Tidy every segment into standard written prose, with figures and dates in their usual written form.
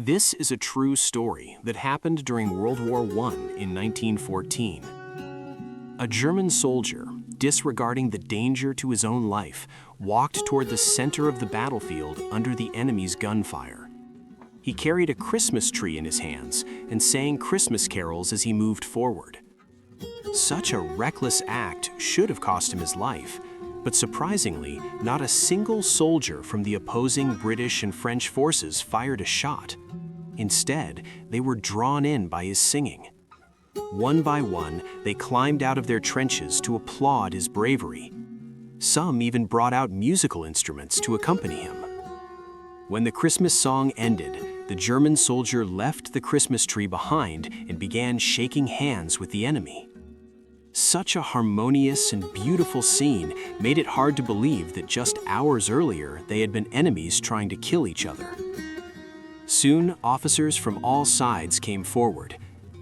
This is a true story that happened during World War I in 1914. A German soldier, disregarding the danger to his own life, walked toward the center of the battlefield under the enemy's gunfire. He carried a Christmas tree in his hands and sang Christmas carols as he moved forward. Such a reckless act should have cost him his life, but surprisingly, not a single soldier from the opposing British and French forces fired a shot. Instead, they were drawn in by his singing. One by one, they climbed out of their trenches to applaud his bravery. Some even brought out musical instruments to accompany him. When the Christmas song ended, the German soldier left the Christmas tree behind and began shaking hands with the enemy. Such a harmonious and beautiful scene made it hard to believe that just hours earlier they had been enemies trying to kill each other. Soon, officers from all sides came forward.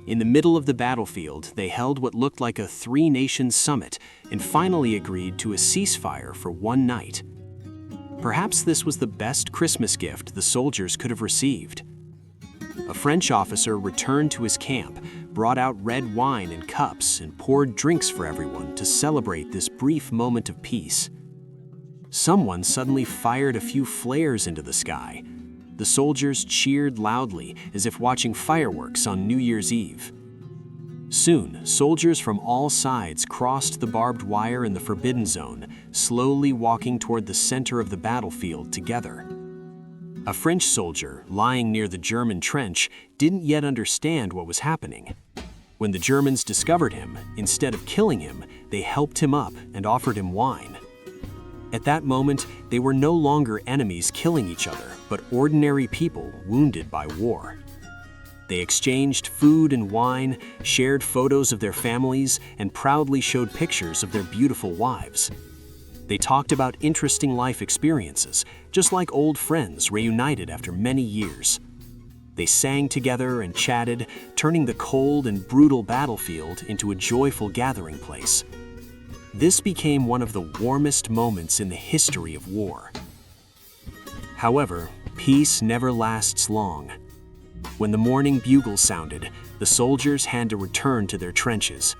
In the middle of the battlefield, they held what looked like a three-nation summit and finally agreed to a ceasefire for one night. Perhaps this was the best Christmas gift the soldiers could have received. A French officer returned to his camp, brought out red wine in cups, and poured drinks for everyone to celebrate this brief moment of peace. Someone suddenly fired a few flares into the sky. The soldiers cheered loudly, as if watching fireworks on New Year's Eve. Soon, soldiers from all sides crossed the barbed wire in the Forbidden Zone, slowly walking toward the center of the battlefield together. A French soldier, lying near the German trench, didn't yet understand what was happening. When the Germans discovered him, instead of killing him, they helped him up and offered him wine. At that moment, they were no longer enemies killing each other, but ordinary people wounded by war. They exchanged food and wine, shared photos of their families, and proudly showed pictures of their beautiful wives. They talked about interesting life experiences, just like old friends reunited after many years. They sang together and chatted, turning the cold and brutal battlefield into a joyful gathering place. This became one of the warmest moments in the history of war. However, peace never lasts long. When the morning bugle sounded, the soldiers had to return to their trenches.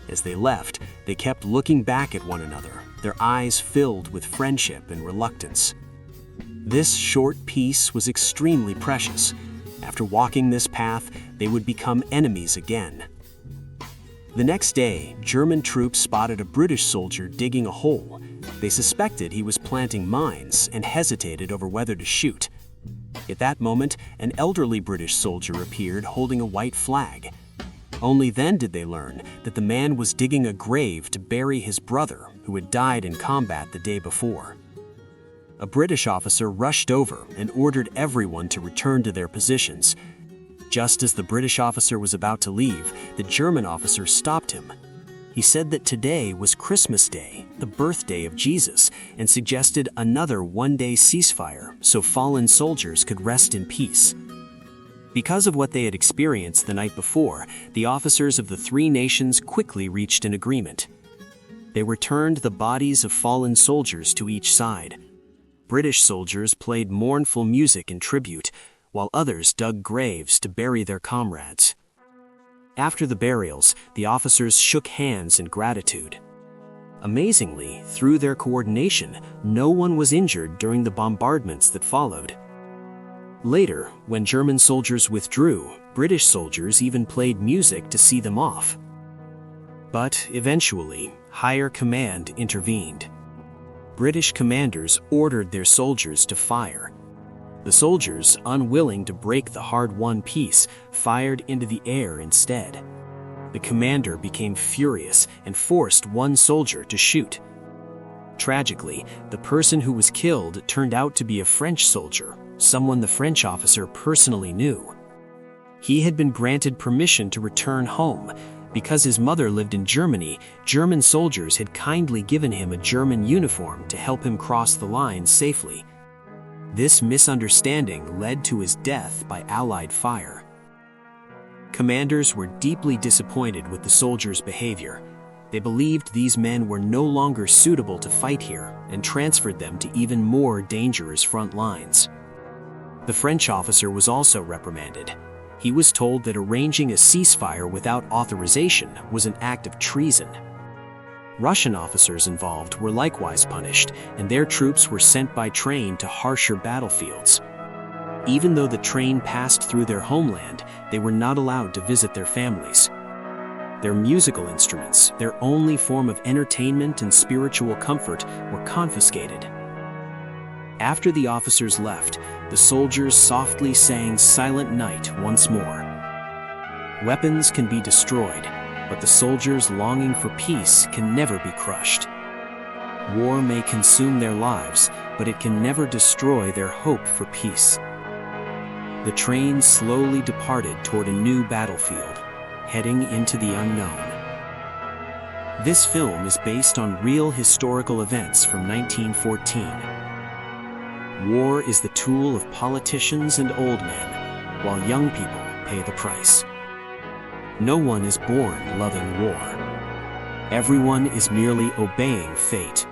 As they left, they kept looking back at one another, their eyes filled with friendship and reluctance. This short peace was extremely precious. After walking this path, they would become enemies again. The next day, German troops spotted a British soldier digging a hole. They suspected he was planting mines and hesitated over whether to shoot. At that moment, an elderly British soldier appeared holding a white flag. Only then did they learn that the man was digging a grave to bury his brother, who had died in combat the day before. A British officer rushed over and ordered everyone to return to their positions. Just as the British officer was about to leave, the German officer stopped him. He said that today was Christmas Day, the birthday of Jesus, and suggested another one-day ceasefire so fallen soldiers could rest in peace. Because of what they had experienced the night before, the officers of the three nations quickly reached an agreement. They returned the bodies of fallen soldiers to each side. British soldiers played mournful music in tribute, while others dug graves to bury their comrades. After the burials, the officers shook hands in gratitude. Amazingly, through their coordination, no one was injured during the bombardments that followed. Later, when German soldiers withdrew, British soldiers even played music to see them off. But eventually, higher command intervened. British commanders ordered their soldiers to fire. The soldiers, unwilling to break the hard-won peace, fired into the air instead. The commander became furious and forced one soldier to shoot. Tragically, the person who was killed turned out to be a French soldier, someone the French officer personally knew. He had been granted permission to return home. Because his mother lived in Germany, German soldiers had kindly given him a German uniform to help him cross the line safely. This misunderstanding led to his death by Allied fire. Commanders were deeply disappointed with the soldiers' behavior. They believed these men were no longer suitable to fight here and transferred them to even more dangerous front lines. The French officer was also reprimanded. He was told that arranging a ceasefire without authorization was an act of treason. Russian officers involved were likewise punished, and their troops were sent by train to harsher battlefields. Even though the train passed through their homeland, they were not allowed to visit their families. Their musical instruments, their only form of entertainment and spiritual comfort, were confiscated. After the officers left, the soldiers softly sang Silent Night once more. Weapons can be destroyed, but the soldiers longing for peace can never be crushed. War may consume their lives, but it can never destroy their hope for peace. The train slowly departed toward a new battlefield, heading into the unknown. This film is based on real historical events from 1914. War is the tool of politicians and old men, while young people pay the price. No one is born loving war. Everyone is merely obeying fate.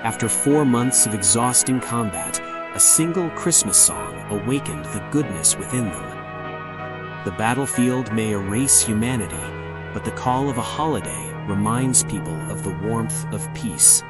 After 4 months of exhausting combat, a single Christmas song awakened the goodness within them. The battlefield may erase humanity, but the call of a holiday reminds people of the warmth of peace.